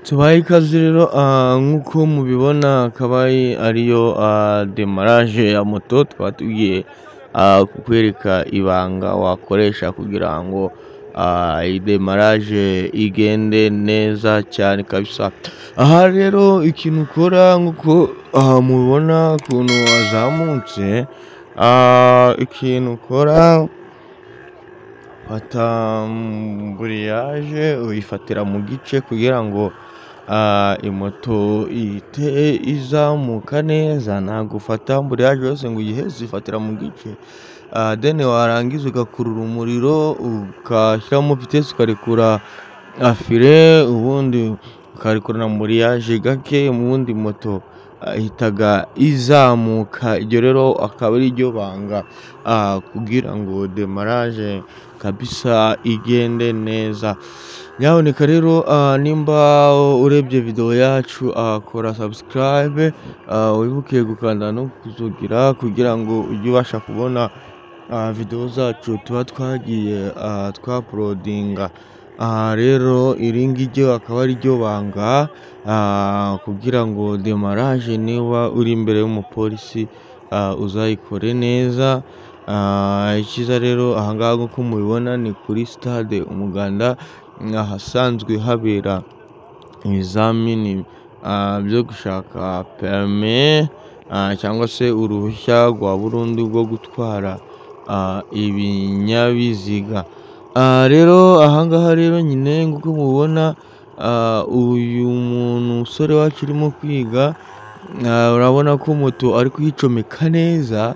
Tubaye ikaze rero nk'uko mubibona akaba ariyo demarage ya moto, tukaba tugiye kukwereka ibanga wakoresha kugira ngo iyi demarage igende neza cyane kabisa. Aha rero ikintu ukora nk'uko mubibona ukuntu wazamutse, ikintu ukora fata amburiyaje uyifatira mu gice kugira ngo imoto ihite izamuka neza. Ntabwo ufata amburiyaje yose ngo uyiheze, ifatira mu gice then warangiza ugakurura umuriro ugashyiramo vitesi ukarekura fire, ubundi ukarekura na amburiyaje gake, ubundi moto ihitaga izamuka. Iryo rero akaba ari ryo banga kugira ngo demarage kabisa igende neza. Nyaboneka rero nimba urebye video yacu kora subscribe, wibuke gukanda no kuzugira kugira ngo ujye ubasha kubona video zacu tuba twagiye twaploadinga. Rero iri ngiryo akaba ari ryo banga kugira ngo demarage niba uri imbere y'umupolisi uzayikore neza. Icyiza rero ahangaha nk'uko mubibona ni kuri stade Umuganda, ahasanzwe habera ibizamini byo gushaka permis cyangwa se uruhushya rwa burundu rwo gutwara ibinyabiziga. Rero ahangaha rero nyine nk'uko mubibona uyu musore wacu urimo kwiga, urabona ko moto ari kuyicomeka neza,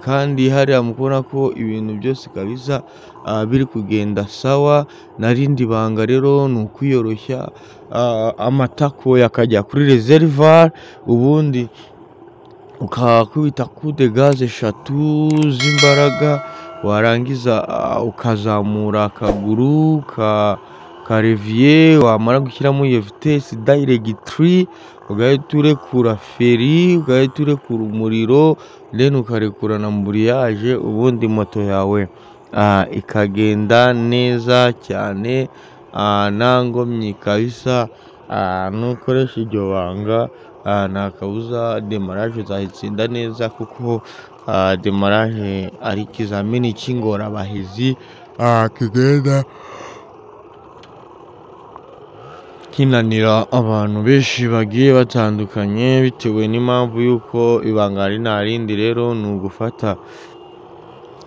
kandi hariya mukubona ko ibintu byose kabisa biri kugenda sawa. Narindi banga rero ni ukwiyoroshya amatako yakajya kuri reservoir, ubundi ukakubita kude gaze 3 z'imbaraga, warangiza ukazamura akaguru ka levier, wamara gushyiramo iyo vitesi directly ugahita urekura feri, ugahita urekura umuriro, then ukarekura na amburiyaje, ubundi moto yawe ikagenda neza cyane nta nkomyi kabisa. Nukoresha iryo banga nta kabuza demarage uzayitsinda neza, kuko demarage ari ikizamini cy'ingorabahizi kigenda kinanira abantu benshi bagiye batandukanye bitewe n'impamvu y'uko ibanga ari nta rindi rero ni ugufata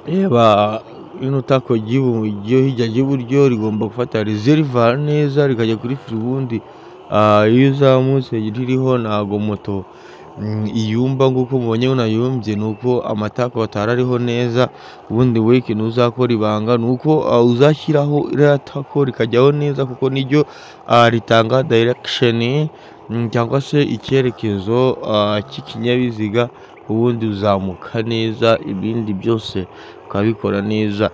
reba ino tako ryo hirya ry'iburyo rigomba gufata reservoir neza rikajya kuri fire, ubundi iyo uzamutse ririho ntago moto iyumba nk'uko mubonye unayumbye, ni uko amatako atarariho neza. Ubundi we ikintu uzakora ibanga ni uko uzashyiraho iriya tako rikajyaho neza, kuko niryo ritanga direction cyangwa se icyerekezo cy'ikinyabiziga, ubundi uzamuka neza, ibindi byose ukabikora neza.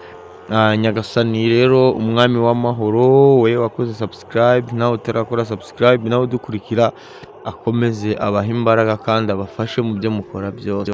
Nyagasani rero umwami w'amahoro, we wakoze subscribe nawe utarakora subscribe, nawe udukurikira akomeze abaha imbaraga kandi abafashe mu byo mukora byose.